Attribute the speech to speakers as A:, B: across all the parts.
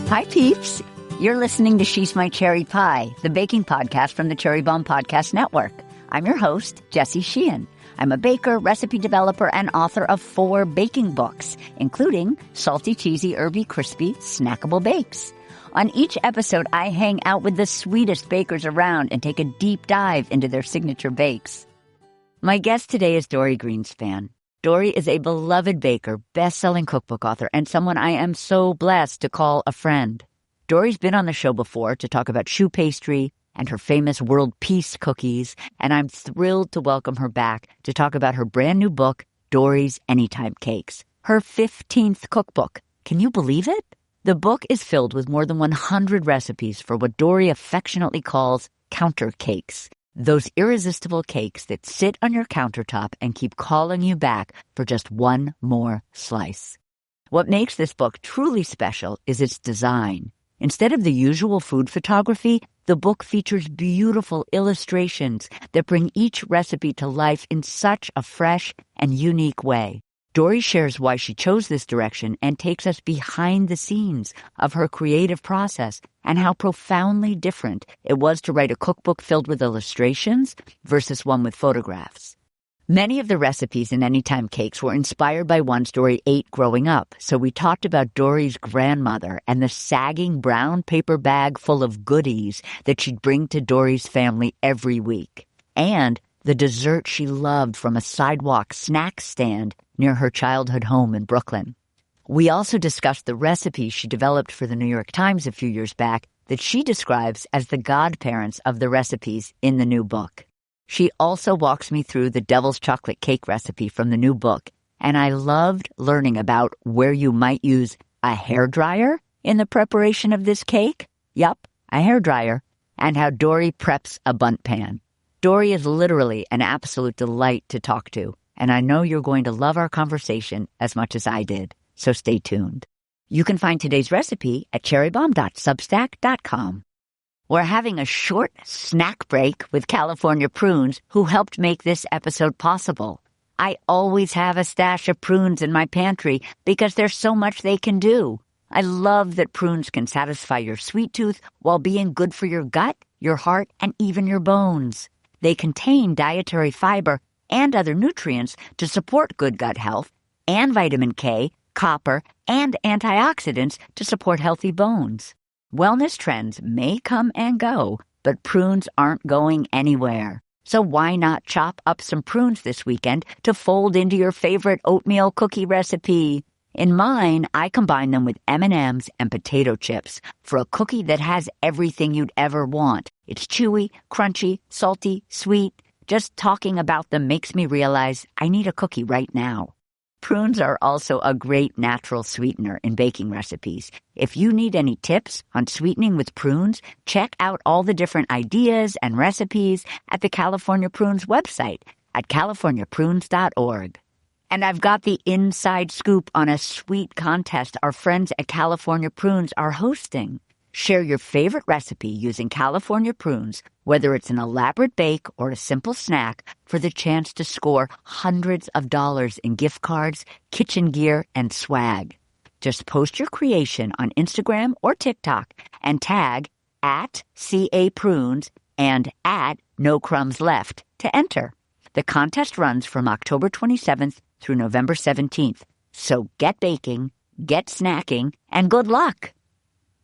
A: Hi, peeps. You're listening to She's My Cherry Pie, the baking podcast from the Cherry Bomb Podcast Network. I'm your host, Jessie Sheehan. I'm a baker, recipe developer, and author of 4 baking books, including Salty, Cheesy, Herby, Crispy, Snackable Bakes. On each episode, I hang out with the sweetest bakers around and take a deep dive into their signature bakes. My guest today is Dorie Greenspan. Dorie is a beloved baker, best-selling cookbook author, and someone I am so blessed to call a friend. Dorie's been on the show before to talk about choux pastry and her famous world peace cookies, and I'm thrilled to welcome her back to talk about her brand new book, Dorie's Anytime Cakes, her 15th cookbook. Can you believe it? The book is filled with more than 100 recipes for what Dorie affectionately calls counter cakes. Those irresistible cakes that sit on your countertop and keep calling you back for just one more slice. What makes this book truly special is its design. Instead of the usual food photography, the book features beautiful illustrations that bring each recipe to life in such a fresh and unique way. Dorie shares why she chose this direction and takes us behind the scenes of her creative process and how profoundly different it was to write a cookbook filled with illustrations versus one with photographs. Many of the recipes in Anytime Cakes were inspired by ones Dorie ate growing up, so we talked about Dorie's grandmother and the sagging brown paper bag full of goodies that she'd bring to Dorie's family every week, and the dessert she loved from a sidewalk snack stand near her childhood home in Brooklyn. We also discussed the recipe she developed for the New York Times a few years back that she describes as the godparents of the recipes in the new book. She also walks me through the devil's chocolate cake recipe from the new book, and I loved learning about where you might use a hairdryer in the preparation of this cake. Yup, a hairdryer, and how Dorie preps a bundt pan. Dorie is literally an absolute delight to talk to, and I know you're going to love our conversation as much as I did, so stay tuned. You can find today's recipe at cherrybomb.substack.com. We're having a short snack break with California Prunes, who helped make this episode possible. I always have a stash of prunes in my pantry because there's so much they can do. I love that prunes can satisfy your sweet tooth while being good for your gut, your heart, and even your bones. They contain dietary fiber and other nutrients to support good gut health, and vitamin K, copper, and antioxidants to support healthy bones. Wellness trends may come and go, but prunes aren't going anywhere. So why not chop up some prunes this weekend to fold into your favorite oatmeal cookie recipe? In mine, I combine them with M&Ms and potato chips for a cookie that has everything you'd ever want. It's chewy, crunchy, salty, sweet. Just talking about them makes me realize I need a cookie right now. Prunes are also a great natural sweetener in baking recipes. If you need any tips on sweetening with prunes, check out all the different ideas and recipes at the California Prunes website at californiaprunes.org. And I've got the inside scoop on a sweet contest our friends at California Prunes are hosting. Share your favorite recipe using California Prunes, whether it's an elaborate bake or a simple snack, for the chance to score hundreds of dollars in gift cards, kitchen gear, and swag. Just post your creation on Instagram or TikTok and tag @CAPrunes and @NoCrumbsLeft to enter. The contest runs from October 27th through November 17th. So get baking, get snacking, and good luck.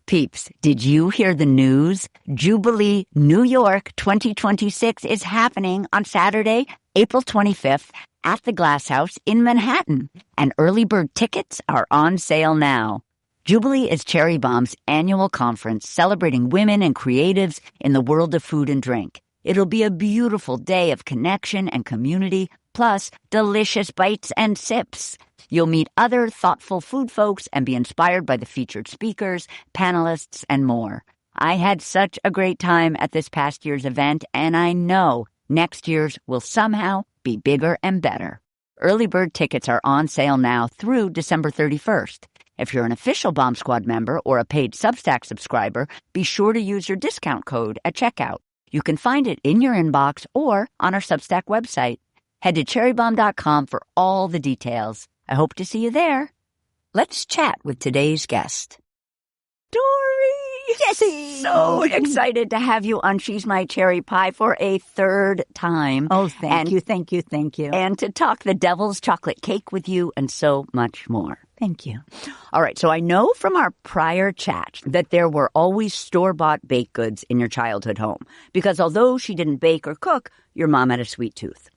A: Peeps, did you hear the news? Jubilee New York 2026 is happening on Saturday, April 25th at the Glass House in Manhattan, and early bird tickets are on sale now. Jubilee is Cherry Bomb's annual conference celebrating women and creatives in the world of food and drink. It'll be a beautiful day of connection and community, plus delicious bites and sips. You'll meet other thoughtful food folks and be inspired by the featured speakers, panelists, and more. I had such a great time at this past year's event, and I know next year's will somehow be bigger and better. Early bird tickets are on sale now through December 31st. If you're an official Bomb Squad member or a paid Substack subscriber, be sure to use your discount code at checkout. You can find it in your inbox or on our Substack website. Head to cherrybomb.com for all the details. I hope to see you there. Let's chat with today's guest. Dorie!
B: Jessie!
A: So excited to have you on She's My Cherry Pie for a third time.
B: Oh, thank you.
A: And to talk the devil's chocolate cake with you and so much more.
B: Thank you.
A: All right, so I know from our prior chat that there were always store-bought baked goods in your childhood home, because although she didn't bake or cook, your mom had a sweet tooth.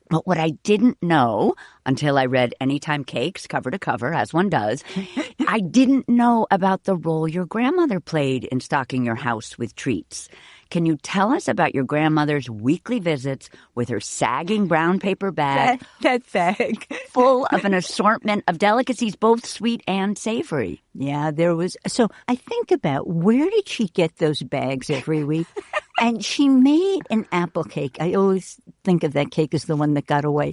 A: But what I didn't know until I read Anytime Cakes cover to cover, as one does, I didn't know about the role your grandmother played in stocking your house with treats. Can you tell us about your grandmother's weekly visits with her sagging brown paper bag?
B: That bag.
A: Full of an assortment of delicacies, both sweet and savory.
B: Yeah, there was. So I think about, where did she get those bags every week? And she made an apple cake. I always think of that cake as the one that got away.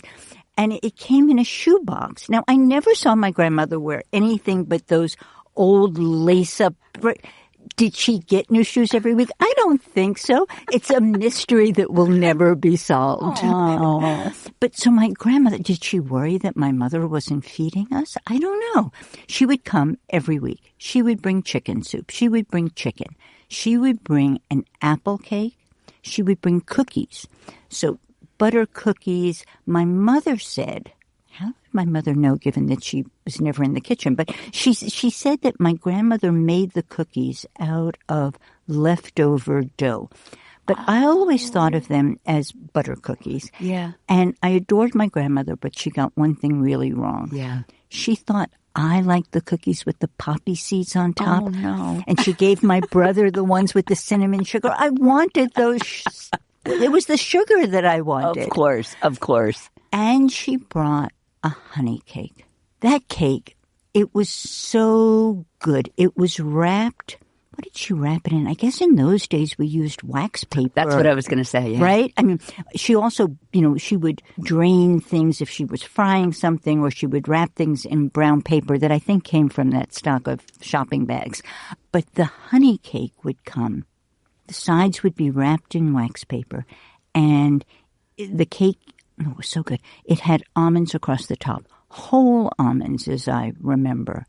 B: And it came in a shoebox. Now, I never saw my grandmother wear anything but those old lace-up. Did she get new shoes every week? I don't think so. It's a mystery that will never be solved.
A: Oh.
B: But so my grandmother, did she worry that my mother wasn't feeding us? I don't know. She would come every week. She would bring chicken soup. She would bring chicken. She would bring an apple cake. She would bring cookies. So butter cookies. My mother said, how did my mother know, given that she was never in the kitchen? But she said that my grandmother made the cookies out of leftover dough. But I always thought of them as butter cookies.
A: Yeah.
B: And I adored my grandmother, but she got one thing really wrong.
A: Yeah.
B: She thought I liked the cookies with the poppy seeds on top.
A: Oh, no.
B: And she gave my brother the ones with the cinnamon sugar. I wanted those. It was the sugar that I wanted.
A: Of course.
B: And she brought a honey cake. That cake, it was so good. It was wrapped. What did she wrap it in? I guess in those days we used wax paper.
A: That's what I was going to say, yeah.
B: Right? I mean, she also, she would drain things if she was frying something, or she would wrap things in brown paper that I think came from that stock of shopping bags. But the honey cake would come. The sides would be wrapped in wax paper, and the cake, it was so good. It had almonds across the top. Whole almonds, as I remember.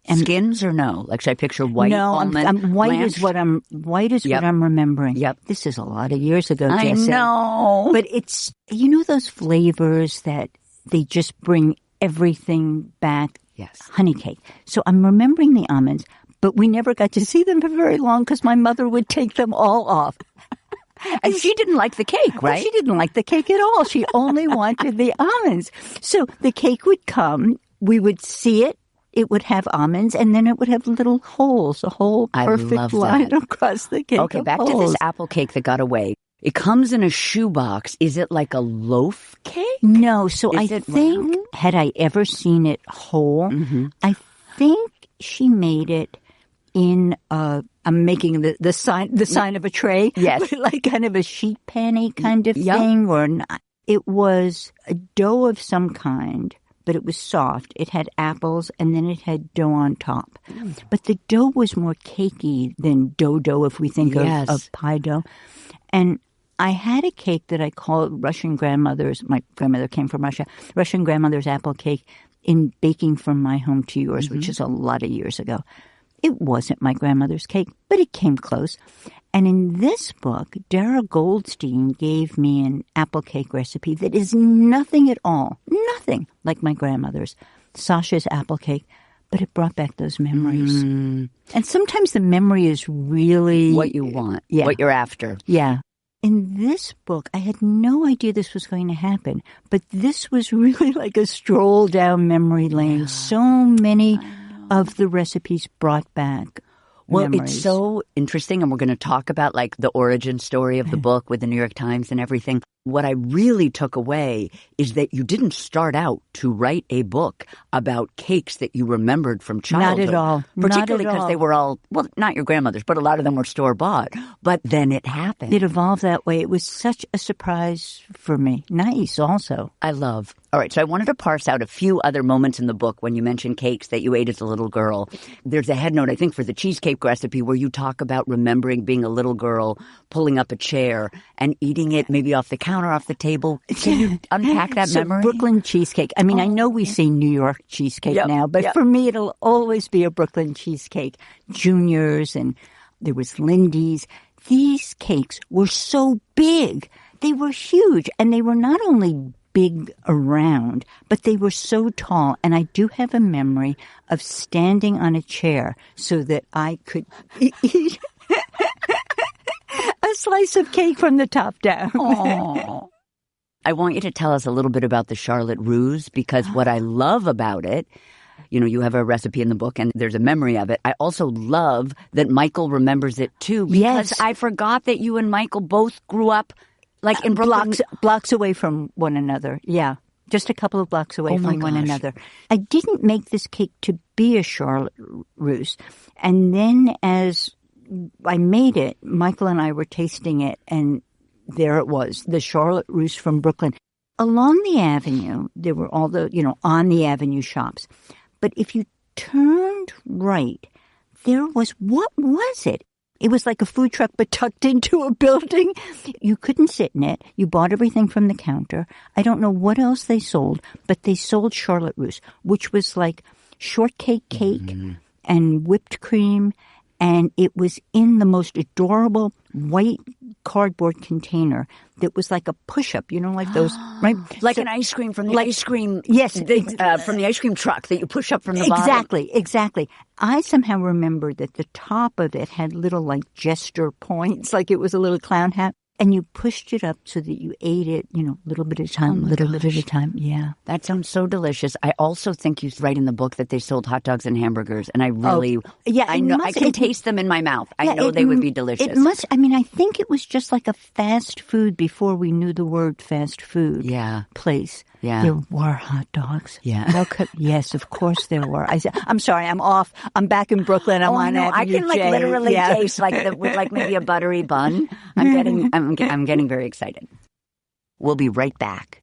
A: And skins or no? Like, should I picture white almond?
B: No, white
A: blanched?
B: is what I'm remembering.
A: Yep.
B: This is a lot of years ago,
A: I
B: Jessie.
A: know.
B: But it's, those flavors that they just bring everything back?
A: Yes.
B: Honey cake. So I'm remembering the almonds, but we never got to see them for very long because my mother would take them all off.
A: And she didn't like the cake, right?
B: She didn't like the cake at all. She only wanted the almonds. So the cake would come, we would see it. It would have almonds, and then it would have little holes, a whole perfect line across the cake.
A: Okay, back to this apple cake that got away. It comes in a shoebox. Is it like a loaf cake?
B: No. So I think, had I ever seen it whole, I think she made it in I'm making the sign of a tray.
A: Yes.
B: Like kind of a sheet panny kind of thing, or not. It was a dough of some kind. But it was soft. It had apples, and then it had dough on top. But the dough was more cakey than dough if we think of pie dough. And I had a cake that I called Russian grandmother's. My grandmother came from Russia. Russian grandmother's apple cake in Baking From My Home to Yours, which is a lot of years ago. It wasn't my grandmother's cake, but it came close. And in this book, Dara Goldstein gave me an apple cake recipe that is nothing at all, nothing like my grandmother's, Sasha's apple cake, but it brought back those memories. And sometimes the memory is really
A: what you want, what you're after.
B: Yeah. In this book, I had no idea this was going to happen, but this was really like a stroll down memory lane. So many of the recipes brought back memories.
A: It's so interesting, and we're going to talk about like the origin story of the book with the New York Times and everything. What I really took away is that you didn't start out to write a book about cakes that you remembered from childhood.
B: Not at all.
A: Particularly because they were all, not your grandmother's, but a lot of them were store-bought. But then it happened.
B: It evolved that way. It was such a surprise for me. Nice also.
A: I love All right, so I wanted to parse out a few other moments in the book when you mentioned cakes that you ate as a little girl. There's a headnote, I think, for the cheesecake recipe where you talk about remembering being a little girl, pulling up a chair and eating it maybe off the counter, off the table. Can you unpack that memory?
B: Brooklyn cheesecake. I mean, I know we say New York cheesecake now, but for me, it'll always be a Brooklyn cheesecake. Juniors, and there was Lindy's. These cakes were so big. They were huge, and they were not only big around, but they were so tall. And I do have a memory of standing on a chair so that I could eat a slice of cake from the top down.
A: Aww. I want you to tell us a little bit about the Charlotte Russe, because what I love about it, you know, you have a recipe in the book and there's a memory of it. I also love that Michael remembers it too, because I forgot that you and Michael both grew up like in Brooklyn.
B: Blocks away from one another. Yeah. Just a couple of blocks away from one another. I didn't make this cake to be a Charlotte Russe. And then as I made it, Michael and I were tasting it, and there it was, the Charlotte Russe from Brooklyn. Along the avenue, there were all the, on the avenue shops. But if you turned right, there was, what was it? It was like a food truck, but tucked into a building. You couldn't sit in it. You bought everything from the counter. I don't know what else they sold, but they sold Charlotte Russe, which was like shortcake cake and whipped cream. And it was in the most adorable white cardboard container that was like a push-up, like those, right?
A: Like an ice cream from the ice cream. Yes. From the ice cream truck that you push up from the bottom.
B: Exactly. I somehow remember that the top of it had little like jester points, like it was a little clown hat. And you pushed it up so that you ate it, a little bit at a time, little bit at a time. Yeah.
A: That sounds so delicious. I also think you write in the book that they sold hot dogs and hamburgers. And I really, I know, I can taste them in my mouth. I know they would be delicious.
B: It must, I think it was just like a fast food before we knew the word fast food place.
A: Yeah.
B: There were hot dogs.
A: Yeah.
B: Yes, of course there were. I'm sorry, I'm off. I'm back in Brooklyn. I'm on Avenue
A: I can
B: J.
A: literally taste with maybe a buttery bun. I'm getting very excited. We'll be right back.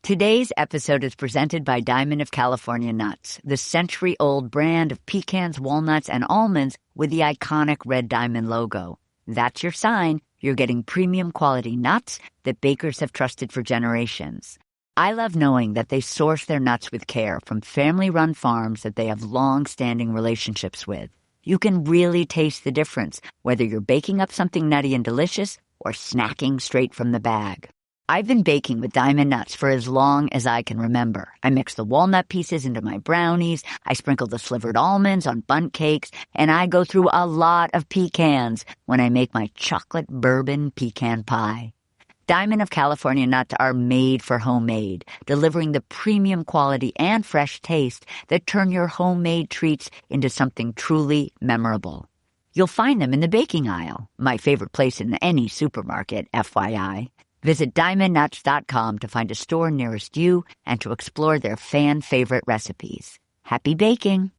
A: Today's episode is presented by Diamond of California Nuts, the century-old brand of pecans, walnuts, and almonds with the iconic red diamond logo. That's your sign. You're getting premium quality nuts that bakers have trusted for generations. I love knowing that they source their nuts with care from family-run farms that they have long-standing relationships with. You can really taste the difference, whether you're baking up something nutty and delicious or snacking straight from the bag. I've been baking with Diamond Nuts for as long as I can remember. I mix the walnut pieces into my brownies, I sprinkle the slivered almonds on bundt cakes, and I go through a lot of pecans when I make my chocolate bourbon pecan pie. Diamond of California Nuts are made for homemade, delivering the premium quality and fresh taste that turn your homemade treats into something truly memorable. You'll find them in the baking aisle, my favorite place in any supermarket, FYI. Visit diamondnuts.com to find a store nearest you and to explore their fan-favorite recipes. Happy baking!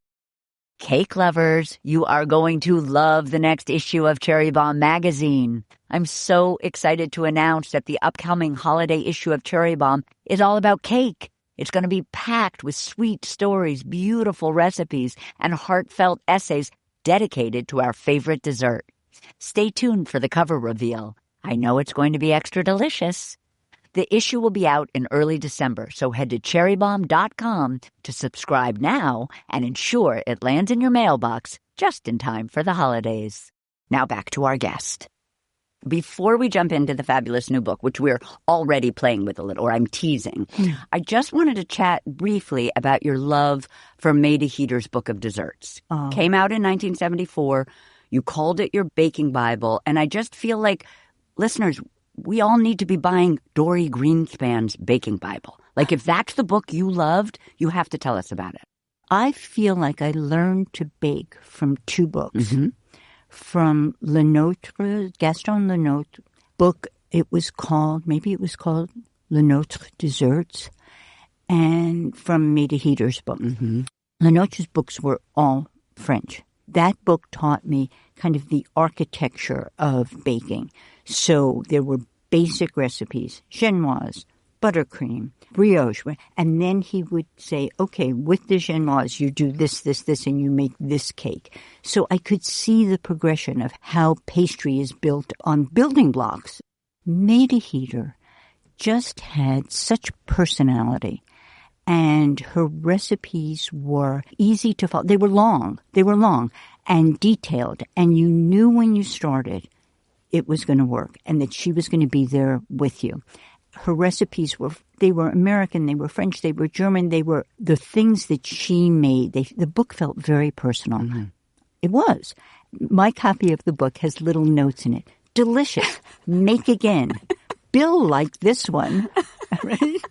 A: Cake lovers, you are going to love the next issue of Cherry Bomb magazine. I'm so excited to announce that the upcoming holiday issue of Cherry Bomb is all about cake. It's going to be packed with sweet stories, beautiful recipes, and heartfelt essays dedicated to our favorite dessert. Stay tuned for the cover reveal. I know it's going to be extra delicious. The issue will be out in early December, so head to cherrybomb.com to subscribe now and ensure it lands in your mailbox just in time for the holidays. Now back to our guest. Before we jump into the fabulous new book, which we're already playing with a little, or I'm teasing, I just wanted to chat briefly about your love for Maida Heater's Book of Desserts. Came out in 1974. You called it your baking Bible, and I just feel like, listeners, we all need to be buying Dorie Greenspan's Baking Bible. Like, if that's the book you loved, you have to tell us about it.
B: I feel like I learned to bake from two books. From Gaston Lenôtre book, maybe it was called Lenôtre Desserts, and from Maida Heater's book. Lenôtre's books were all French. That book taught me kind of the architecture of baking. So there were basic recipes, genoise, buttercream, brioche. And then he would say, okay, with the genoise, you do this, this, this, and you make this cake. So I could see the progression of how pastry is built on building blocks. Maida Heater just had such personality. And her recipes were easy to follow. They were long and detailed. And you knew when you started it was going to work and that she was going to be there with you. Her recipes were American, they were French, they were German, they were the things that she made. The book felt very personal. Mm-hmm. It was. My copy of the book has little notes in it. Delicious. Make again. Bill liked this one. Right?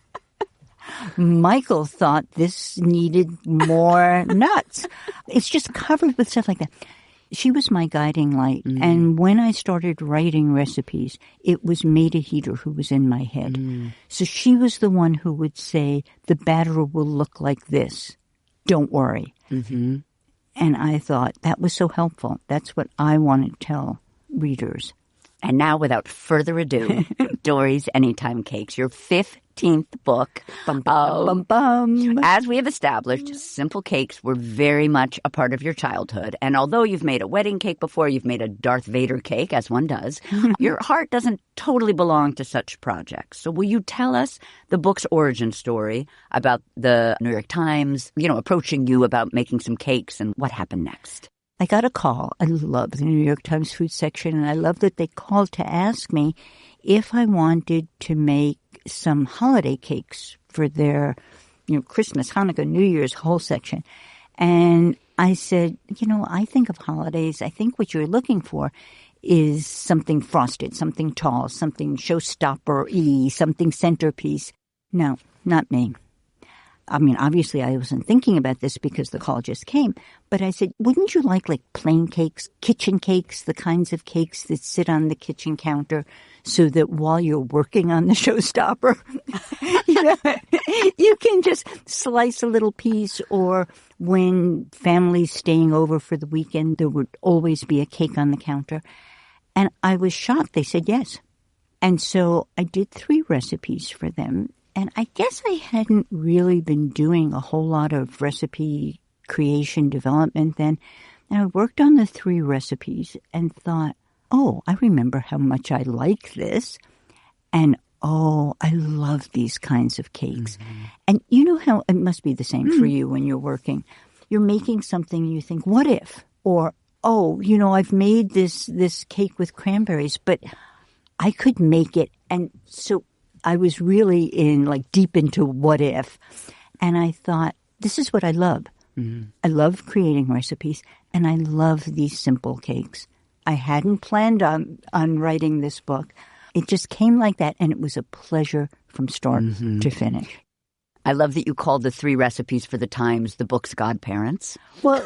B: Michael thought this needed more nuts. It's just covered with stuff like that. She was my guiding light. Mm. And when I started writing recipes, it was Maida Heater who was in my head. Mm. So she was the one who would say, the batter will look like this. Don't worry. Mm-hmm. And I thought that was so helpful. That's what I want to tell readers.
A: And now, without further ado, Dorie's Anytime Cakes, your 15th book.
B: Bum, bum, bum, bum.
A: As we have established, simple cakes were very much a part of your childhood. And although you've made a wedding cake before, you've made a Darth Vader cake, as one does, your heart doesn't totally belong to such projects. So will you tell us the book's origin story about the New York Times, approaching you about making some cakes and what happened next?
B: I got a call. I love the New York Times food section, and I love that they called to ask me if I wanted to make some holiday cakes for their, Christmas, Hanukkah, New Year's whole section. And I said, I think of holidays. I think what you're looking for is something frosted, something tall, something showstopper-y, something centerpiece. No, not me. I mean, obviously I wasn't thinking about this because the call just came, but I said, wouldn't you like plain cakes, kitchen cakes, the kinds of cakes that sit on the kitchen counter so that while you're working on the showstopper, you can just slice a little piece, or when families staying over for the weekend, there would always be a cake on the counter. And I was shocked. They said yes. And so I did 3 recipes for them. And I guess I hadn't really been doing a whole lot of recipe creation development then. And I worked on the 3 recipes and thought, oh, I remember how much I like this. And, oh, I love these kinds of cakes. Mm-hmm. And you know how it must be the same for you when you're working. You're making something and you think, what if? Or, oh, I've made this cake with cranberries, but I could make it. And so I was really deep into what if. And I thought, this is what I love. Mm-hmm. I love creating recipes, and I love these simple cakes. I hadn't planned on writing this book. It just came like that, and it was a pleasure from start to finish.
A: I love that you called the 3 recipes for the Times the book's godparents.
B: Well,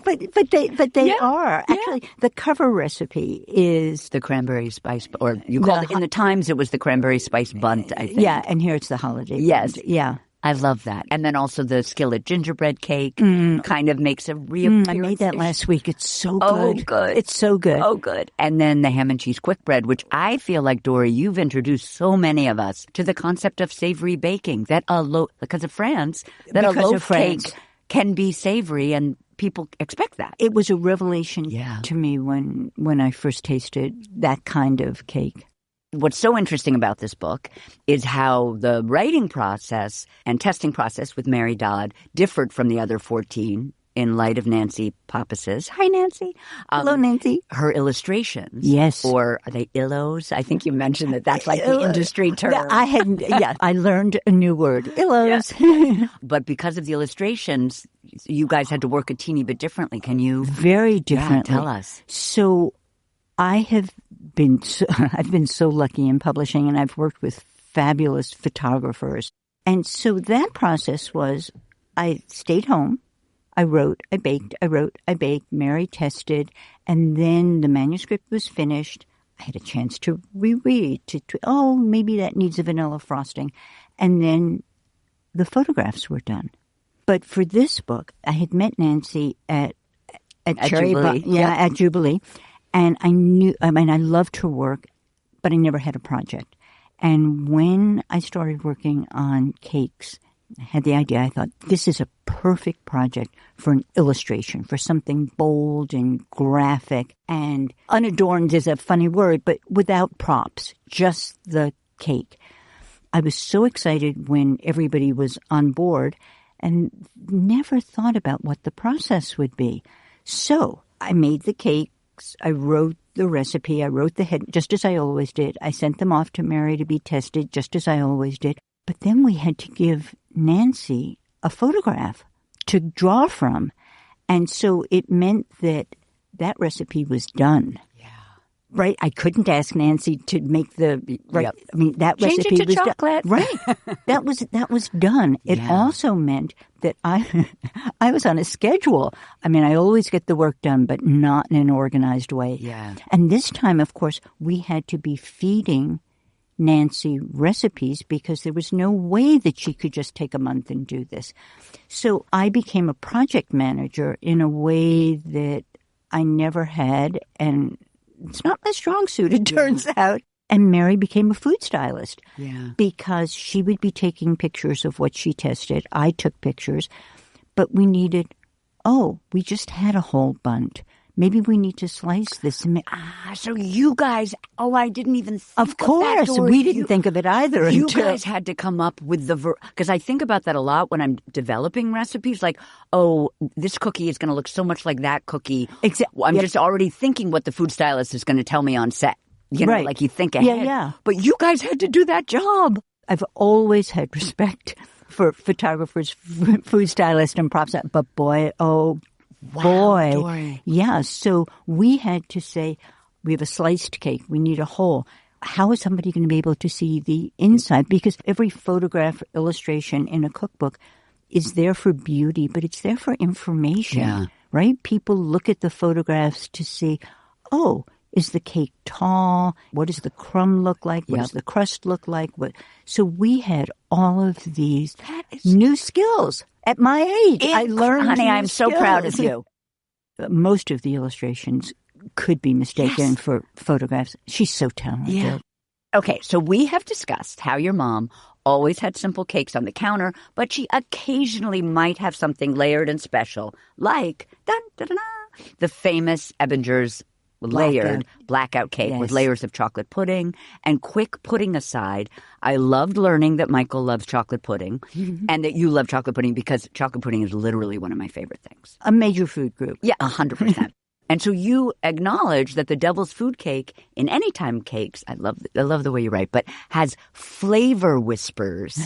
B: but they are. Actually, the cover recipe is
A: the cranberry spice, or you called it in the Times, it was the cranberry spice bunt, I think.
B: Yeah, and here it's the holiday
A: Yes.
B: bunt. Yeah.
A: I love that. And then also the skillet gingerbread cake kind of makes a reappearance.
B: I made that last week. It's so good.
A: Oh, good.
B: It's so good.
A: Oh, good. And then the ham and cheese quick bread, which I feel like, Dorie, you've introduced so many of us to the concept of savory baking, that because of France, that a loaf cake can be savory, and people expect that.
B: It was a revelation to me when I first tasted that kind of cake.
A: What's so interesting about this book is how the writing process and testing process with Mary Dodd differed from the other 14 in light of Nancy Pappas's. Hi, Nancy.
B: Hello, Nancy.
A: Her illustrations.
B: Yes.
A: Or are they illos? I think you mentioned that's like the industry term.
B: I learned a new word. Illos.
A: Yeah. But because of the illustrations, you guys had to work a teeny bit differently. Can you?
B: Very differently.
A: Yeah, tell us.
B: So I've been so lucky in publishing, and I've worked with fabulous photographers. And so that process was, I stayed home, I wrote, I baked, Mary tested, and then the manuscript was finished. I had a chance to reread, maybe that needs a vanilla frosting. And then the photographs were done. But for this book, I had met Nancy at Cherry
A: Jubilee.
B: At Jubilee. And I loved her work, but I never had a project. And when I started working on cakes, I had the idea, I thought, this is a perfect project for an illustration, for something bold and graphic. And unadorned is a funny word, but without props, just the cake. I was so excited when everybody was on board and never thought about what the process would be. So I made the cakes. I wrote the recipe. I wrote the head, just as I always did. I sent them off to Mary to be tested, just as I always did. But then we had to give Nancy a photograph to draw from. And so it meant that that recipe was done. Right, I couldn't ask Nancy to make the right.
A: Yep.
B: I mean, that
A: Change
B: recipe
A: it to
B: was
A: chocolate.
B: Right, that was done. It
A: Yeah.
B: also meant that I was on a schedule. I mean, I always get the work done, but not in an organized way.
A: Yeah.
B: And this time, of course, we had to be feeding Nancy recipes because there was no way that she could just take a month and do this. So I became a project manager in a way that I never had, and it's not my strong suit, it turns out. And Mary became a food stylist because she would be taking pictures of what she tested. I took pictures, but we just had a whole bunch. Maybe we need to slice this.
A: So you guys, I didn't even think
B: of course,
A: that,
B: we didn't think of it either.
A: You
B: until
A: guys had to come up with because I think about that a lot when I'm developing recipes. Like, this cookie is going to look so much like that cookie. I'm just already thinking what the food stylist is going to tell me on set. You know, like you think ahead.
B: Yeah.
A: But you guys had to do that job.
B: I've always had respect for photographers, food stylists, and props. But boy, boy.
A: Dorie.
B: Yeah, so we had to say, we have a sliced cake. We need a whole. How is somebody going to be able to see the inside? Because every photograph illustration in a cookbook is there for beauty, but it's there for information, right? People look at the photographs to see, is the cake tall? What does the crumb look like? What does the crust look like? So we had all of these new skills. At my age, I learned.
A: Honey, I'm so proud of you.
B: Most of the illustrations could be mistaken for photographs. She's so talented.
A: Yeah. Okay, so we have discussed how your mom always had simple cakes on the counter, but she occasionally might have something layered and special, like the famous Ebinger's layered blackout cake with layers of chocolate pudding. And quick pudding aside, I loved learning that Michael loves chocolate pudding and that you love chocolate pudding because chocolate pudding is literally one of my favorite things.
B: A major food group.
A: Yeah, 100%. And so you acknowledge that the devil's food cake in Anytime Cakes, I love the way you write, but has flavor whispers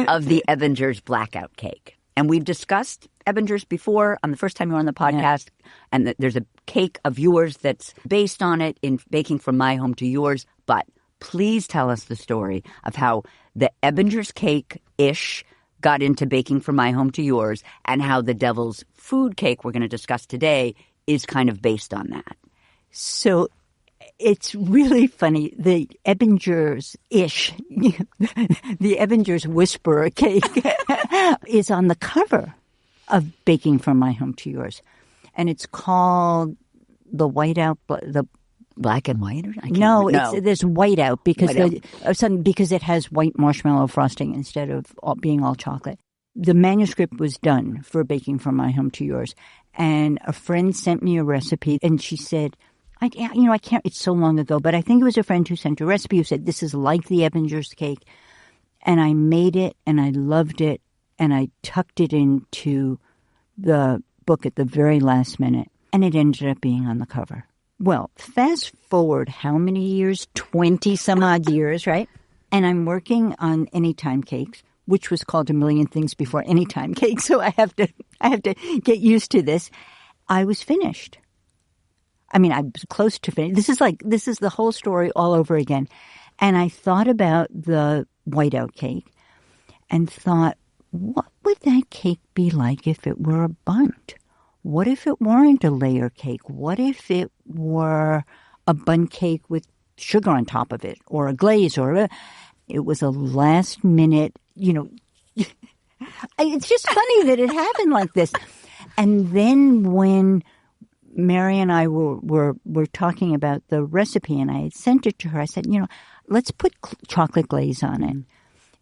A: of the Ebinger's blackout cake. And we've discussed Ebinger's before on the first time you were on the podcast, and there's a cake of yours that's based on it in Baking from My Home to Yours. But please tell us the story of how the Ebinger's cake-ish got into Baking from My Home to Yours and how the devil's food cake we're going to discuss today is kind of based on that.
B: So it's really funny. The Ebinger's-ish, the Ebinger's Whisperer cake is on the cover of Baking from My Home to Yours. And it's called the whiteout, the
A: black and white?
B: There's whiteout because it has white marshmallow frosting instead of being all chocolate. The manuscript was done for Baking from My Home to Yours. And a friend sent me a recipe and she said, I can't, it's so long ago, but I think it was a friend who sent a recipe who said, this is like the Ebinger's cake. And I made it and I loved it and I tucked it into the book at the very last minute and it ended up being on the cover. Well, fast forward how many years? 20 some odd years, right? And I'm working on Anytime Cakes, which was called a million things before Anytime Cakes. So I have to get used to this. I was finished. I mean, I was close to finished. This is the whole story all over again. And I thought about the whiteout cake and thought, what would that cake be like if it were a bundt? What if it weren't a layer cake? What if it were a bundt cake with sugar on top of it or a glaze it was a last minute, it's just funny that it happened like this. And then when Mary and I were talking about the recipe and I had sent it to her, I said, let's put chocolate glaze on it.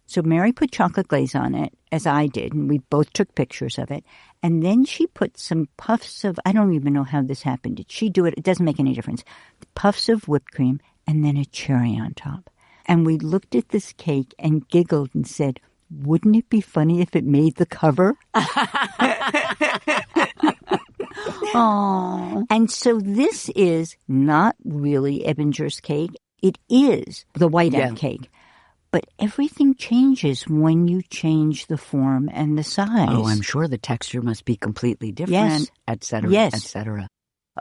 B: So Mary put chocolate glaze on it, as I did, and we both took pictures of it. And then she put some puffs of, I don't even know how this happened. Did she do it? It doesn't make any difference. Puffs of whipped cream and then a cherry on top. And we looked at this cake and giggled and said, wouldn't it be funny if it made the cover?
A: Oh.
B: And so this is not really Ebinger's cake. It is the white egg cake. But everything changes when you change the form and the size.
A: Oh, I'm sure the texture must be completely different, et cetera, et cetera.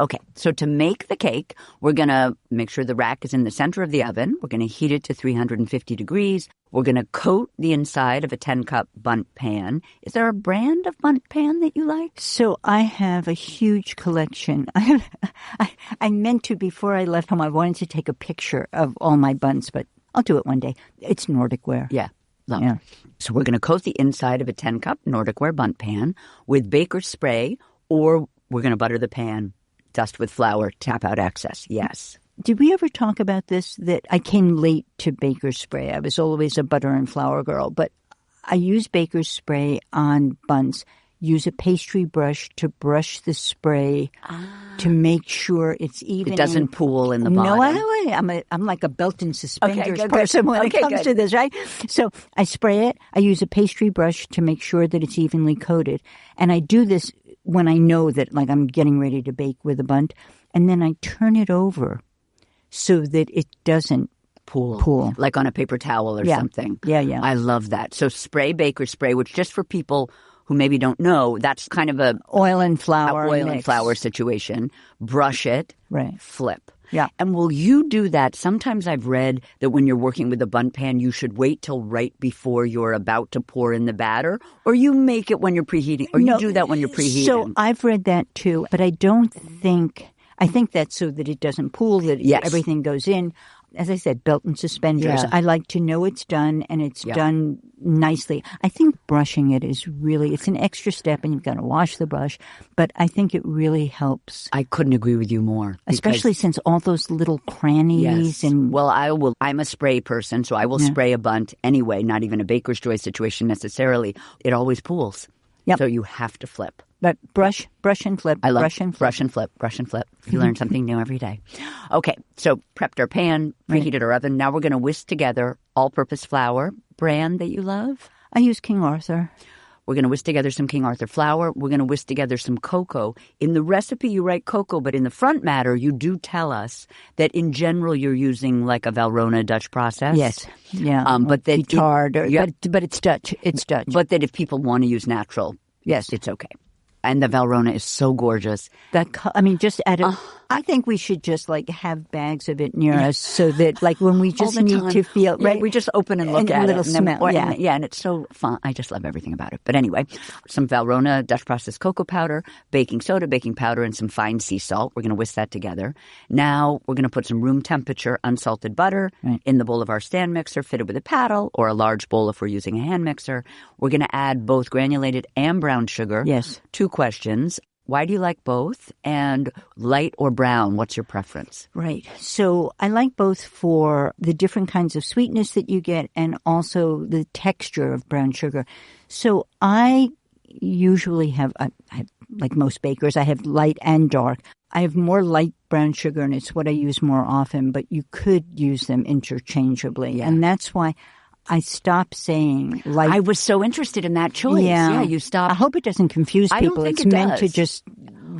A: Okay, so to make the cake, we're going to make sure the rack is in the center of the oven. We're going to heat it to 350 degrees. We're going to coat the inside of a 10-cup bundt pan. Is there a brand of bundt pan that you like?
B: So I have a huge collection. I meant to, before I left home, I wanted to take a picture of all my buns, but I'll do it one day. It's Nordic ware.
A: Yeah. Love it. So we're going to coat the inside of a 10-cup Nordic ware bundt pan with baker's spray, or we're going to butter the pan, dust with flour, tap out excess. Yes.
B: Did we ever talk about this, that I came late to baker's spray? I was always a butter and flour girl, but I use baker's spray on buns. Use a pastry brush to brush the spray to make sure it's even.
A: It doesn't pool in the bottom.
B: No, I'm like a belt and suspenders person when it comes to this, right? So I spray it. I use a pastry brush to make sure that it's evenly coated. And I do this when I know that, like, I'm getting ready to bake with a bundt. And then I turn it over so that it doesn't pool.
A: Like on a paper towel or something.
B: Yeah.
A: I love that. So spray baker's spray, which just for people who maybe don't know, that's kind of a
B: oil and flour
A: situation. Brush it, flip.
B: Yeah.
A: And will you do that? Sometimes I've read that when you're working with a bundt pan, you should wait till right before you're about to pour in the batter, or you make it when you're preheating, or you do that when you're preheating.
B: So I've read that too, but I think that's so that it doesn't pool, that everything goes in. As I said, belt and suspenders. I like to know it's done, and it's done nicely. I think brushing it is really, it's an extra step, and you've got to wash the brush, but I think it really helps.
A: I couldn't agree with you more.
B: Especially since all those little crannies and...
A: Well, I'm a spray person, so I will spray a bundt anyway, not even a baker's joy situation necessarily. It always pools. Yep. So you have to flip.
B: But brush and flip.
A: I love
B: brush and flip.
A: You learn something new every day. Okay, so prepped our pan, preheated our oven. Now we're going to whisk together all-purpose flour. Brand that you love?
B: I use King Arthur.
A: We're going to whisk together some King Arthur flour. We're going to whisk together some cocoa. In the recipe, you write cocoa, but in the front matter, you do tell us that in general, you're using like a Valrhona Dutch process.
B: Yes. Yeah.
A: But that
B: but it's Dutch. It's Dutch.
A: But that if people want to use natural, it's okay. And the Valrhona is so gorgeous.
B: Just add it. I think we should just have bags of it near us so that when we just need to feel, right?
A: We just open and look at
B: a little
A: it.
B: Smell.
A: And it's so fun. I just love everything about it. But anyway, some Valrhona Dutch processed cocoa powder, baking soda, baking powder, and some fine sea salt. We're going to whisk that together. Now we're going to put some room temperature unsalted butter in the bowl of our stand mixer fitted with a paddle, or a large bowl if we're using a hand mixer. We're going to add both granulated and brown sugar.
B: Yes.
A: 2 questions. Why do you like both? And light or brown, what's your preference?
B: Right. So I like both for the different kinds of sweetness that you get and also the texture of brown sugar. So I usually have, like most bakers, I have light and dark. I have more light brown sugar, and it's what I use more often, but you could use them interchangeably. Yeah. And that's why I stopped saying light.
A: I was so interested in that choice. Yeah, you stopped.
B: I hope it doesn't confuse people.
A: I don't think
B: it's meant to just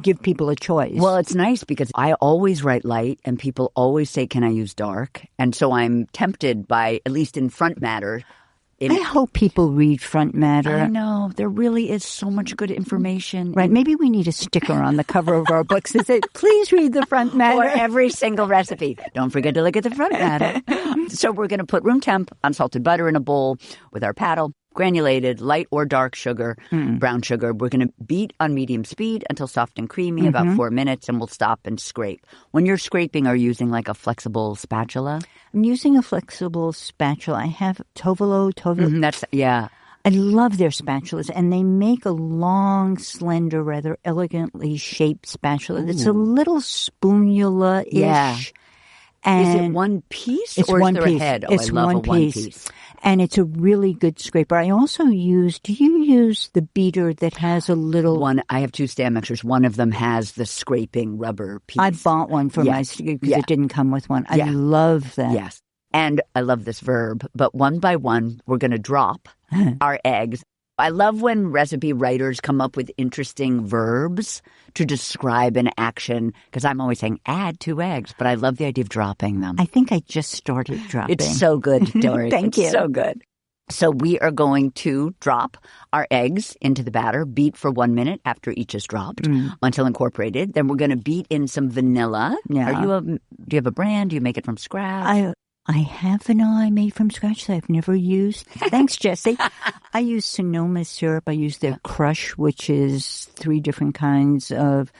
B: give people a choice.
A: Well, it's nice because I always write light, and people always say, can I use dark? And so I'm tempted by, at least in front matter.
B: I hope people read front matter.
A: I know. There really is so much good information.
B: Right. Maybe we need a sticker on the cover of our books that says, please read the front matter.
A: Or every single recipe. Don't forget to look at the front matter. So we're going to put room temp unsalted butter in a bowl with our paddle, granulated, light or dark sugar, brown sugar. We're going to beat on medium speed until soft and creamy, about 4 minutes, and we'll stop and scrape. When you're scraping, are you using a flexible spatula?
B: I'm using a flexible spatula. I have Tovolo. I love their spatulas, and they make a long, slender, rather elegantly shaped spatula that's a little spoonula-ish.
A: Yeah.
B: And
A: is it one piece
B: it's
A: or
B: one
A: is there
B: piece.
A: a head? Oh,
B: It's
A: I love
B: one
A: a one
B: piece.
A: piece.
B: And it's a really good scraper. I also do you use the beater that has a little...
A: I have 2 stand mixers. One of them has the scraping rubber piece.
B: I bought one for my, because it didn't come with one. I love that.
A: Yes. And I love this verb, but one by one, we're going to drop our eggs. I love when recipe writers come up with interesting verbs to describe an action, because I'm always saying add 2 eggs, but I love the idea of dropping them.
B: I think I just started dropping.
A: It's so good, Dorie.
B: Thank you.
A: It's so good. So we are going to drop our eggs into the batter, beat for 1 minute after each is dropped until incorporated. Then we're going to beat in some vanilla.
B: Yeah.
A: Do you have a brand? Do you make it from scratch?
B: I have vanilla I made from scratch that I've never used. Thanks, Jessie. I use Sonoma syrup. I use their Crush, which is 3 different kinds of...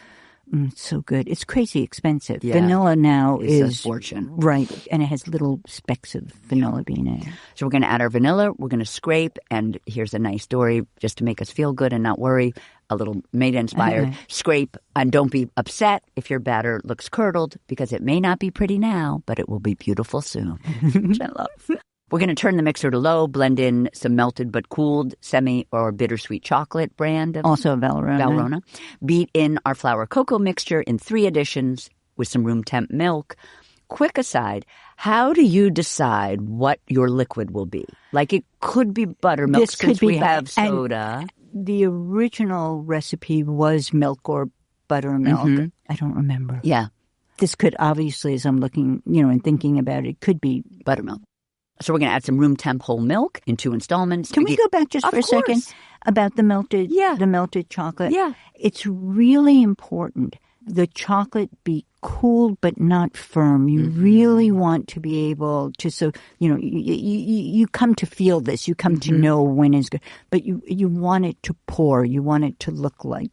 B: it's so good. It's crazy expensive. Yeah. Vanilla now is
A: a fortune.
B: Right, and it has little specks of vanilla bean in it.
A: So we're going to add our vanilla. We're going to scrape, and here's a nice story just to make us feel good and not worry. A little made-inspired. Scrape, and don't be upset if your batter looks curdled, because it may not be pretty now, but it will be beautiful soon, which I love. We're going to turn the mixer to low, blend in some melted but cooled semi or bittersweet chocolate brand.
B: Also Valrhona.
A: Beat in our flour cocoa mixture in 3 additions with some room temp milk. Quick aside, how do you decide what your liquid will be? Like, it could be buttermilk since we have soda.
B: The original recipe was milk or buttermilk. I don't remember.
A: Yeah.
B: This could obviously, as I'm looking, and thinking about it, could be
A: buttermilk. So we're going to add some room temp whole milk in 2 installments.
B: Can we go back just for a second about the melted chocolate?
A: Yeah.
B: It's really important the chocolate be cooled but not firm. You really want to be able to, so, you come to feel this. You come to know when it's good. But you want it to pour. You want it to look like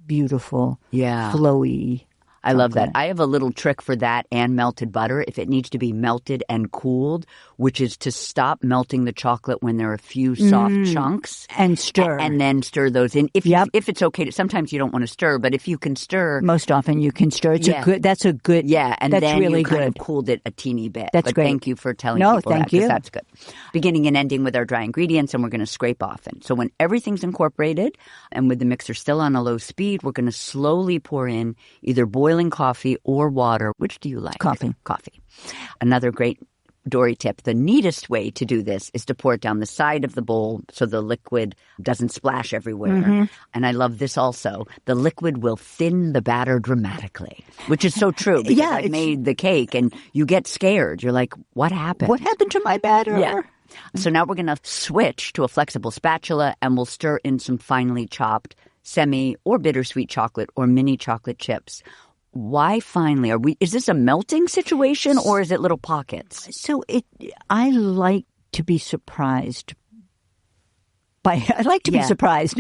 B: beautiful, flowy.
A: I love that. I have a little trick for that and melted butter. If it needs to be melted and cooled, which is to stop melting the chocolate when there are a few soft chunks.
B: And stir.
A: And then stir those in. If it's okay sometimes you don't want to stir, but if you can stir.
B: Most often you can stir. That's a good.
A: Yeah, and
B: that's
A: then
B: really
A: you kind
B: good.
A: of cooled it a teeny bit.
B: That's great.
A: Thank you for telling people
B: thank
A: that,
B: you.
A: because that's good. Beginning and ending with our dry ingredients, and we're going to scrape often. So when everything's incorporated and with the mixer still on a low speed, we're going to slowly pour in either boiling coffee or water. Which do you like?
B: Coffee.
A: Another great Dorie tip. The neatest way to do this is to pour it down the side of the bowl so the liquid doesn't splash everywhere. And I love this also. The liquid will thin the batter dramatically, which is so true, because I made the cake and you get scared. You're like, what happened?
B: What happened to my batter?
A: Yeah. So now we're going to switch to a flexible spatula, and we'll stir in some finely chopped semi or bittersweet chocolate or mini chocolate chips. Why finally? Is this a melting situation, or is it little pockets?
B: So I like to be surprised. I like to be surprised,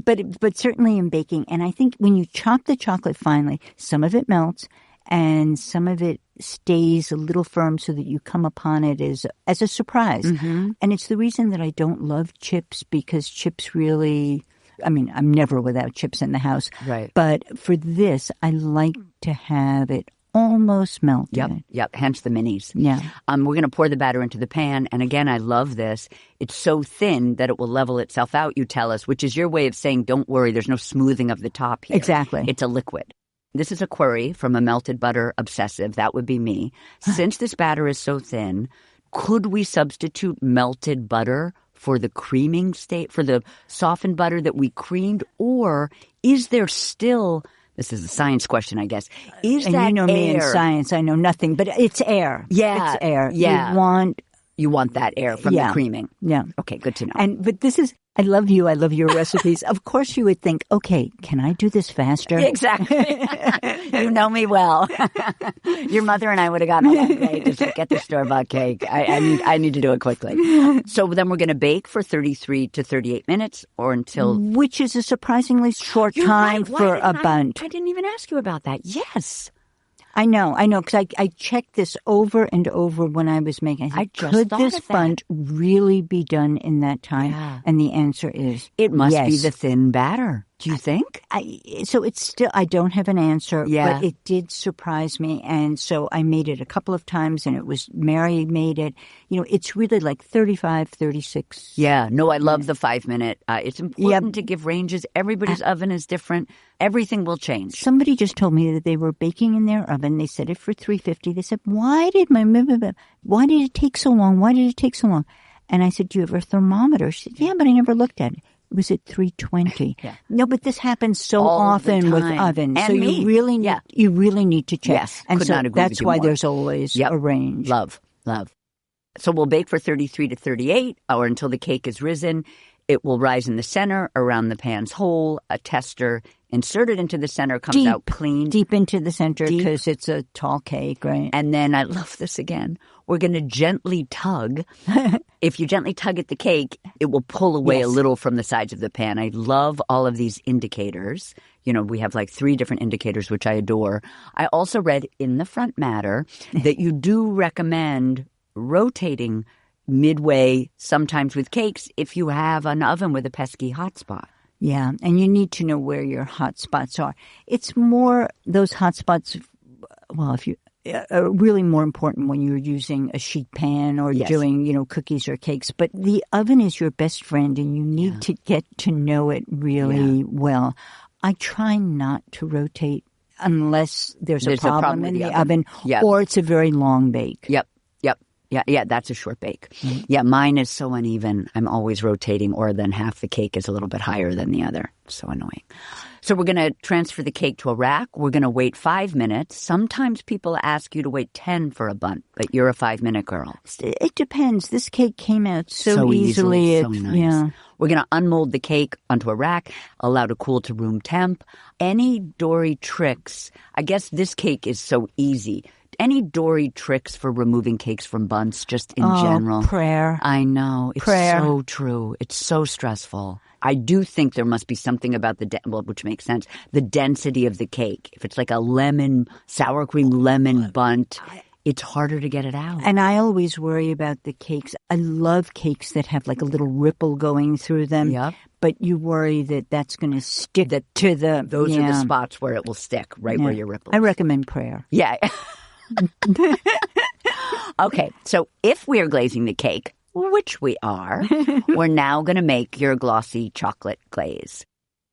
B: but certainly in baking. And I think when you chop the chocolate finely, some of it melts and some of it stays a little firm so that you come upon it as a surprise. And it's the reason that I don't love chips, because chips really... I mean, I'm never without chips in the house.
A: Right.
B: But for this, I like to have it almost melted.
A: Yep. Hence the minis.
B: Yeah.
A: We're going to pour the batter into the pan. And again, I love this. It's so thin that it will level itself out, you tell us, which is your way of saying, don't worry, there's no smoothing of the top here.
B: Exactly.
A: It's a liquid. This is a query from a melted butter obsessive. That would be me. Since this batter is so thin, could we substitute melted butter for the creaming state, for the softened butter that we creamed? Or is there still, this is a science question, I guess, is
B: and
A: that
B: you know
A: air?
B: Me in science, I know nothing, but it's air.
A: Yeah.
B: It's air.
A: Yeah.
B: You
A: want that air from the creaming.
B: Yeah.
A: Okay, good to know.
B: But this is, I love you. I love your recipes. Of course you would think, okay, can I do this faster?
A: Exactly. You know me well. Your mother and I would have gotten along great. Just get the store-bought cake. I need to do it quickly. So then we're going to bake for 33 to 38 minutes or until...
B: Which is a surprisingly short time for a bundt.
A: I didn't even ask you about that. Yes.
B: I know, because I checked this over and over when I was making it. Could this bundt really be done in that time?
A: Yeah.
B: And the answer is
A: it must
B: yes.
A: be the thin batter. Do you think?
B: So it's still, I don't have an answer,
A: Yeah.
B: but it did surprise me. And so I made it a couple of times, and Mary made it. It's really like 35, 36.
A: Yeah. No, I love the 5-minute. It's important to give ranges. Everybody's oven is different. Everything will change.
B: Somebody just told me that they were baking in their oven. They set it for 350. They said, why did it take so long? Why did it take so long? And I said, do you have a thermometer? She said, yeah, but I never looked at it. It was at 320.
A: Yeah.
B: No, but this happens so
A: All
B: often with ovens.
A: And
B: so
A: me.
B: you really need to check.
A: Yes,
B: and
A: could
B: so
A: not agree
B: that's
A: with you
B: why
A: more.
B: there's always a range.
A: Love. So we'll bake for 33 to 38 or until the cake is risen. It will rise in the center around the pan's hole. A tester inserted into the center comes out clean.
B: Deep into the center because it's a tall cake, right?
A: And then I love this again. We're going to gently tug. If you gently tug at the cake, it will pull away a little from the sides of the pan. I love all of these indicators. We have like 3 different indicators, which I adore. I also read in the front matter that you do recommend rotating midway, sometimes with cakes, if you have an oven with a pesky hot spot.
B: Yeah, and you need to know where your hot spots are. It's more those hot spots, if you are really more important when you're using a sheet pan or doing, cookies or cakes. But the oven is your best friend, and you need to get to know it really well. I try not to rotate unless there's a problem in the oven or it's a very long bake.
A: Yep. Yeah, that's a short bake. Mm-hmm. Yeah, mine is so uneven. I'm always rotating, or then half the cake is a little bit higher than the other. So annoying. So we're going to transfer the cake to a rack. We're going to wait 5 minutes. Sometimes people ask you to wait 10 for a bundt, but you're a 5-minute girl.
B: It depends. This cake came out so easily.
A: So nice. Yeah. We're going to unmold the cake onto a rack, allow to cool to room temp. Any Dorie tricks? I guess this cake is so easy. Any Dorie tricks for removing cakes from bunts, just in general?
B: Prayer.
A: I know. It's so true. It's so stressful. I do think there must be something about which makes sense, the density of the cake. If it's like a sour cream lemon bundt, it's harder to get it out.
B: And I always worry about the cakes. I love cakes that have like a little ripple going through them.
A: Yep.
B: But you worry that that's going to stick to the...
A: Those are the spots where it will stick, where your ripples.
B: I recommend prayer.
A: Yeah. Okay, so if we are glazing the cake, which we are, we're now going to make your glossy chocolate glaze.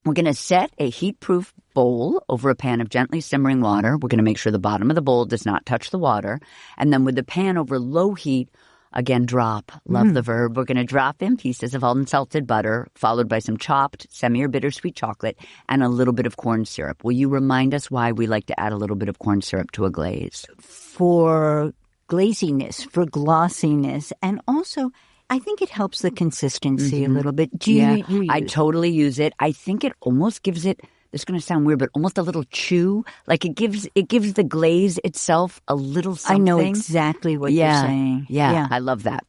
A: We're going to set a heat-proof bowl over a pan of gently simmering water. We're going to make sure the bottom of the bowl does not touch the water. And then with the pan over low heat, again, drop. Love the verb. We're going to drop in pieces of unsalted butter, followed by some chopped semi or bittersweet chocolate and a little bit of corn syrup. Will you remind us why we like to add a little bit of corn syrup to a glaze?
B: For glaziness, for glossiness, and also I think it helps the consistency a little bit. Do you use
A: I totally use it. I think it almost gives it, this is going to sound weird, but almost a little chew. Like it gives the glaze itself a little something.
B: I know exactly what you're saying.
A: Yeah, I love that.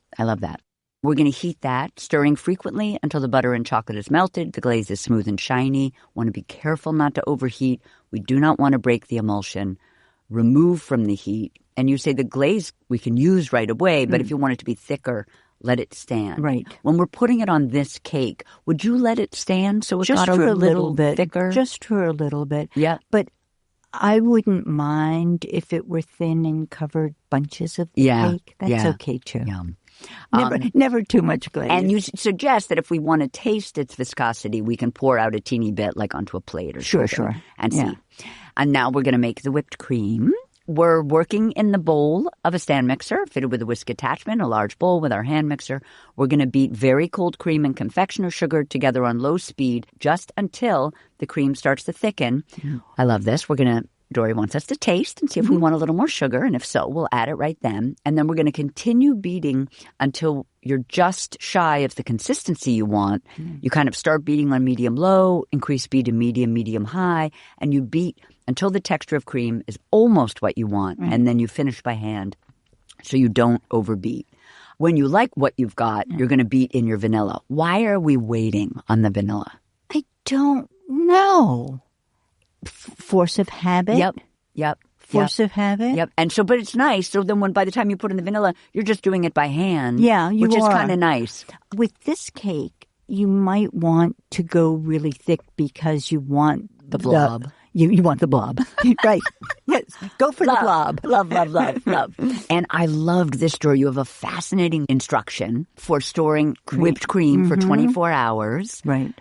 A: We're going to heat that, stirring frequently until the butter and chocolate is melted. The glaze is smooth and shiny. Want to be careful not to overheat. We do not want to break the emulsion. Remove from the heat. And you say the glaze we can use right away, but if you want it to be thicker, let it stand.
B: Right.
A: When we're putting it on this cake, would you let it stand so it
B: just
A: got
B: for
A: a little bit thicker?
B: Just for a little bit.
A: Yeah.
B: But I wouldn't mind if it were thin and covered bunches of cake. That's okay too.
A: Yeah.
B: Never too much glaze.
A: And you suggest that if we want to taste its viscosity, we can pour out a teeny bit like onto a plate or something.
B: Sure.
A: And see. And now we're going to make the whipped cream. We're working in the bowl of a stand mixer fitted with a whisk attachment, a large bowl with our hand mixer. We're going to beat very cold cream and confectioner sugar together on low speed just until the cream starts to thicken. I love this. Dorie wants us to taste and see if we want a little more sugar, and if so, we'll add it right then. And then we're going to continue beating until you're just shy of the consistency you want. You kind of start beating on medium-low, increase speed to medium-high, and you beat until the texture of cream is almost what you want, and then you finish by hand so you don't overbeat. When you like what you've got, you're going to beat in your vanilla. Why are we waiting on the vanilla?
B: I don't know. Force of habit?
A: Yep.
B: Force of habit?
A: Yep. And so, but it's nice. So then by the time you put in the vanilla, you're just doing it by hand.
B: Yeah,
A: which is kind of nice.
B: With this cake, you might want to go really thick because you want
A: the blob.
B: You want the blob. Right. Yes. Go for the blob.
A: Love, love, love, love. And I loved this story. You have a fascinating instruction for storing whipped cream for 24 hours.
B: Right.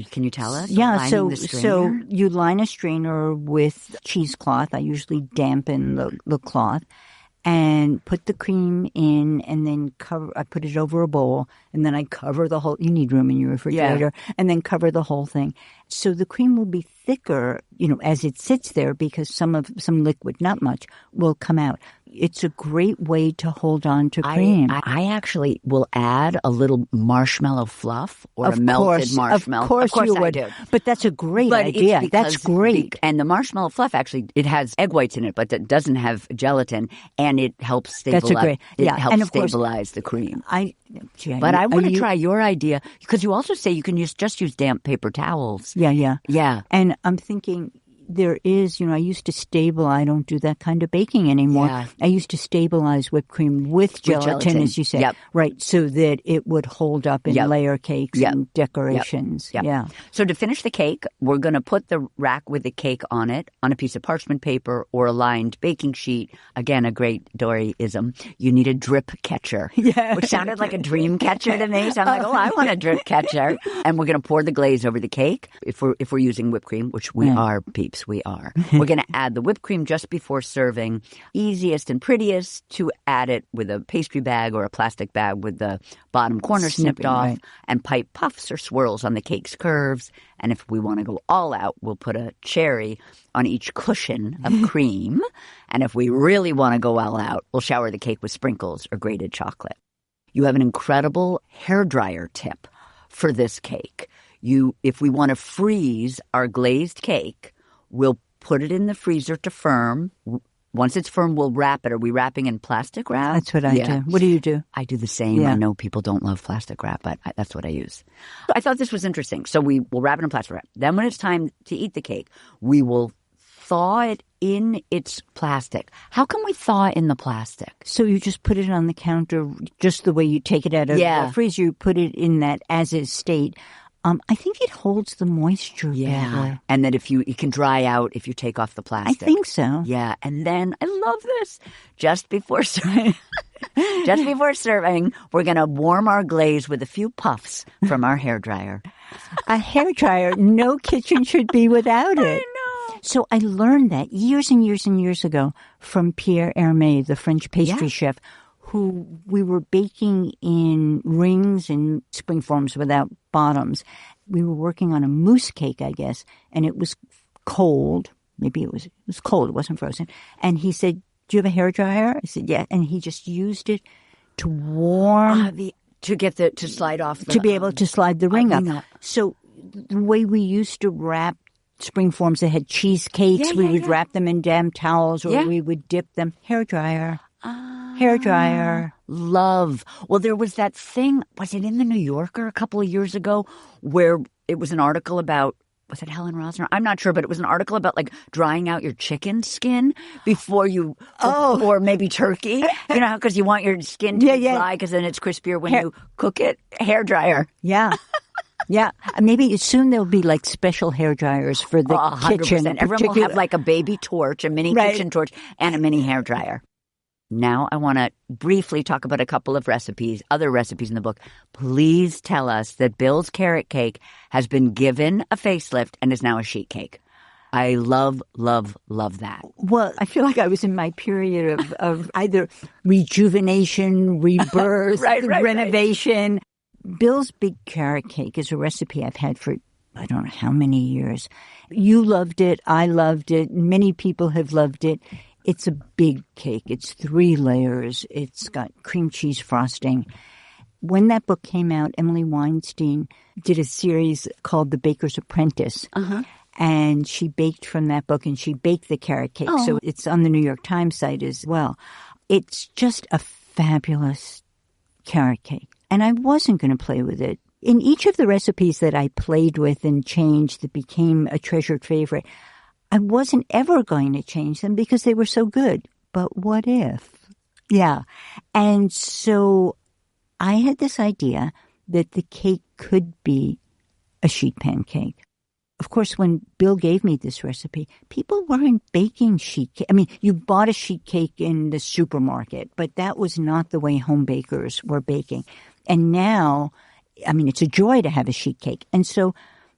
A: Can you tell us?
B: Yeah, so you line a strainer with cheesecloth. I usually dampen the cloth and put the cream in and then I put it over a bowl and then I cover the whole, you need room in your refrigerator, and then cover the whole thing. So the cream will be thicker, as it sits there because some liquid, not much, will come out. It's a great way to hold on to cream.
A: I actually will add a little marshmallow fluff or a melted marshmallow.
B: Of course you would.
A: I do.
B: But that's a great idea. That's great.
A: And the marshmallow fluff, actually, it has egg whites in it, but it doesn't have gelatin, and it helps stabilize.
B: That's a great,
A: helps stabilize the cream. I want to try your idea, because you also say you can just use damp paper towels.
B: Yeah. And I'm thinking, there is, I used to I don't do that kind of baking anymore.
A: Yeah.
B: I used to stabilize whipped cream with gelatin, as you said.
A: Yep.
B: Right, so that it would hold up in layer cakes and decorations.
A: Yep.
B: Yeah.
A: So to finish the cake, we're going to put the rack with the cake on it on a piece of parchment paper or a lined baking sheet. Again, a great Dorie-ism. You need a drip catcher, which sounded like a dream catcher to me. So I'm like, I want a drip catcher. And we're going to pour the glaze over the cake if we're using whipped cream, which we are, peeps. We are. We're going to add the whipped cream just before serving. Easiest and prettiest to add it with a pastry bag or a plastic bag with the bottom corner snipped off, and pipe puffs or swirls on the cake's curves. And if we want to go all out, we'll put a cherry on each cushion of cream. And if we really want to go all out, we'll shower the cake with sprinkles or grated chocolate. You have an incredible hairdryer tip for this cake. If we want to freeze our glazed cake, we'll put it in the freezer to firm. Once it's firm, we'll wrap it. Are we wrapping in plastic wrap?
B: That's what I do. What do you do?
A: I do the same. I know people don't love plastic wrap, but that's what I use. I thought this was interesting. So we will wrap it in plastic wrap. Then when it's time to eat the cake, we will thaw it in its plastic. How can we thaw in the plastic?
B: So you just put it on the counter, just the way you take it out of the freezer. You put it in that as-is state. I think it holds the moisture better.
A: And that it can dry out if you take off the plastic.
B: I think so.
A: Yeah. And then, I love this, just before serving, we're going to warm our glaze with a few puffs from our hairdryer.
B: A hairdryer, no kitchen should be without it.
A: I know.
B: So I learned that years and years and years ago from Pierre Hermé, the French pastry chef, who we were baking in rings and spring forms without bottoms. We were working on a mousse cake, I guess, and it was cold. Maybe it was cold. It wasn't frozen. And he said, "Do you have a hairdryer?" I said, "Yeah." And he just used it to warm
A: to slide off
B: to be able to slide the ring up. So the way we used to wrap spring forms that had cheesecakes, we would wrap them in damp towels, or we would dip them. Hairdryer. Hairdryer.
A: Love. Well, there was that thing, was it in the New Yorker a couple of years ago, where it was an article about, was it Helen Rosner? I'm not sure, but it was an article about like drying out your chicken skin before you, or maybe turkey, because you want your skin to be dry because then it's crispier when you cook it. Hairdryer.
B: Yeah. Yeah, maybe soon there'll be like special hair dryers for the kitchen.
A: Everyone will have like a baby torch, a mini kitchen torch, and a mini hair dryer. Now I want to briefly talk about a couple of other recipes in the book. Please tell us that Bill's carrot cake has been given a facelift and is now a sheet cake. I love, love, love that.
B: Well, I feel like I was in my period of either rejuvenation, rebirth, renovation. Right. Bill's Big Carrot Cake is a recipe I've had for I don't know how many years. You loved it. I loved it. Many people have loved it. It's a big cake. It's 3 layers. It's got cream cheese frosting. When that book came out, Emily Weinstein did a series called The Baker's Apprentice. And she baked from that book, and she baked the carrot cake. So it's on the New York Times site as well. It's just a fabulous carrot cake. And I wasn't going to play with it. In each of the recipes that I played with and changed that became a treasured favorite, I wasn't ever going to change them because they were so good. But what if? Yeah. And so I had this idea that the cake could be a sheet pan cake. Of course, when Bill gave me this recipe, people weren't baking sheet cake. I mean, you bought a sheet cake in the supermarket, but that was not the way home bakers were baking. And now, I mean, it's a joy to have a sheet cake. And so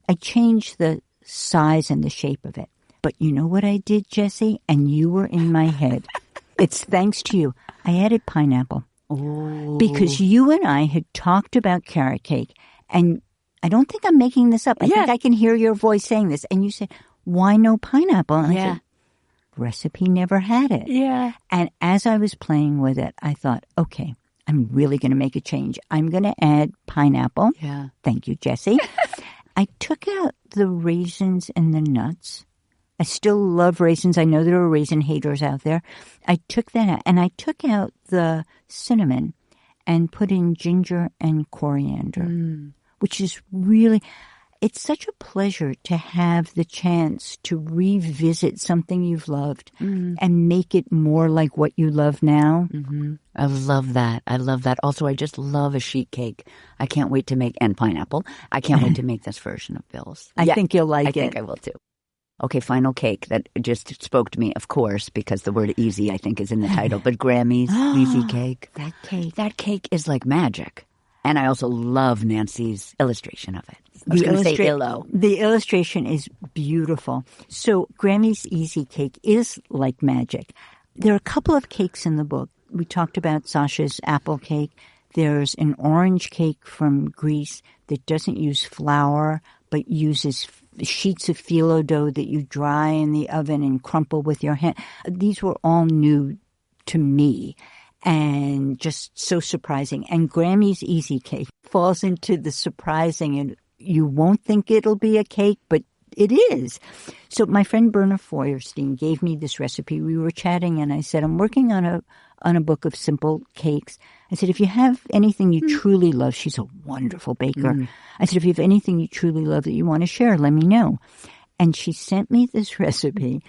B: I changed the size and the shape of it. But you know what I did, Jessie? And you were in my head. It's thanks to you. I added pineapple.
A: Ooh.
B: Because you and I had talked about carrot cake, and I don't think I'm making this up. I think I can hear your voice saying this. And you said, why no pineapple? And I said, recipe never had it.
A: Yeah.
B: And as I was playing with it, I thought, okay, I'm really going to make a change. I'm going to add pineapple.
A: Yeah.
B: Thank you, Jessie. I took out the raisins and the nuts. I still love raisins. I know there are raisin haters out there. I took that out, and I took out the cinnamon and put in ginger and coriander, which is really, it's such a pleasure to have the chance to revisit something you've loved and make it more like what you love now.
A: Mm-hmm. I love that. I love that. Also, I just love a sheet cake. I can't wait to make, and pineapple. I can't wait to make this version of Bill's.
B: I think you'll like it.
A: I think I will too. Okay, final cake that just spoke to me, of course, because the word easy, I think, is in the title. But Grammy's Easy Cake.
B: That cake.
A: That cake is like magic. And I also love Nancy's illustration of it. I was going to say illo.
B: The illustration is beautiful. So Grammy's Easy Cake is like magic. There are a couple of cakes in the book. We talked about Sasha's apple cake. There's an orange cake from Greece that doesn't use flour, but uses sheets of phyllo dough that you dry in the oven and crumple with your hand. These were all new to me and just so surprising. And Grammy's Easy Cake falls into the surprising, and you won't think it'll be a cake, but it is. So my friend Berna Feuerstein gave me this recipe. We were chatting, and I said, I'm working on a book of simple cakes. I said, if you have anything you truly love, she's a wonderful baker. I said, if you have anything you truly love that you want to share, let me know. And she sent me this recipe.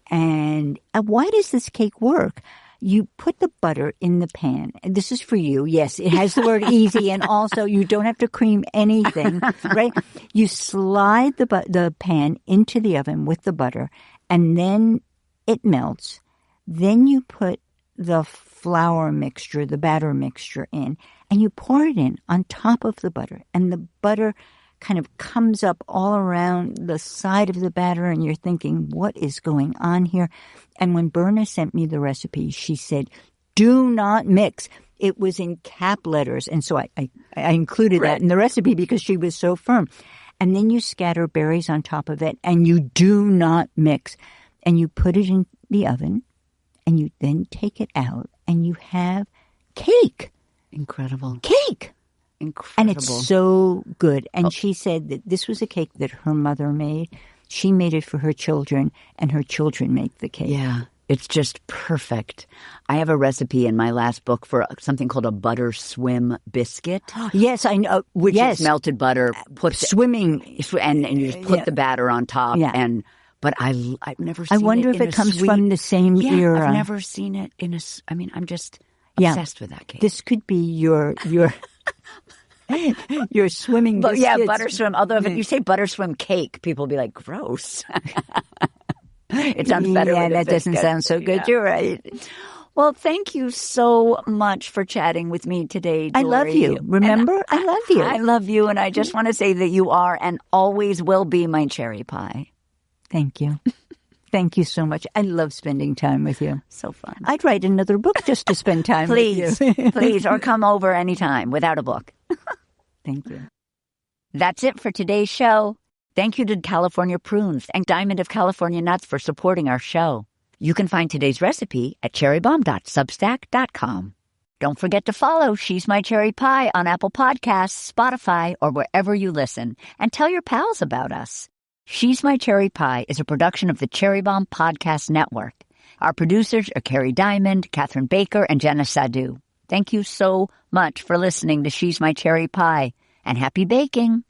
B: And why does this cake work? You put the butter in the pan. And this is for you. Yes, it has the word easy, and also you don't have to cream anything, right? You slide the pan into the oven with the butter, and then it melts. Then you put the flour mixture, the batter mixture in, and you pour it in on top of the butter. And the butter kind of comes up all around the side of the batter, and you're thinking, what is going on here? And when Berna sent me the recipe, she said, do not mix. It was in cap letters. And so I included that in the recipe because she was so firm. And then you scatter berries on top of it, and you do not mix. And you put it in the oven, and you then take it out, and you have cake.
A: Incredible.
B: Cake.
A: Incredible.
B: And it's so good. And she said that this was a cake that her mother made. She made it for her children, and her children make the cake.
A: Yeah, it's just perfect. I have a recipe in my last book for something called a butter swim biscuit.
B: Yes, I know.
A: Which is melted butter,
B: swimming,
A: and you just put the batter on top.
B: Yeah.
A: But I've never seen it.
B: I wonder if it comes from the same era.
A: I've never seen it in a. I mean, I'm just obsessed with that cake.
B: This could be your your swimming biscuits.
A: Yeah, butter swim. Although if you say butter swim cake, people will be like, gross. It sounds better.
B: Yeah, that doesn't sound so good. Yeah. You're right.
A: Well, thank you so much for chatting with me today, Dorie.
B: I love you. Remember? I love you.
A: I love you, and I just want to say that you are and always will be my cherry pie.
B: Thank you. Thank you so much. I love spending time with you.
A: So fun.
B: I'd write another book just to spend time with you.
A: Please, or come over anytime without a book.
B: Thank you.
A: That's it for today's show. Thank you to California Prunes and Diamond of California Nuts for supporting our show. You can find today's recipe at cherrybomb.substack.com. Don't forget to follow She's My Cherry Pie on Apple Podcasts, Spotify, or wherever you listen, and tell your pals about us. She's My Cherry Pie is a production of the Cherry Bomb Podcast Network. Our producers are Carrie Diamond, Catherine Baker, and Jenna Sadu. Thank you so much for listening to She's My Cherry Pie, and happy baking.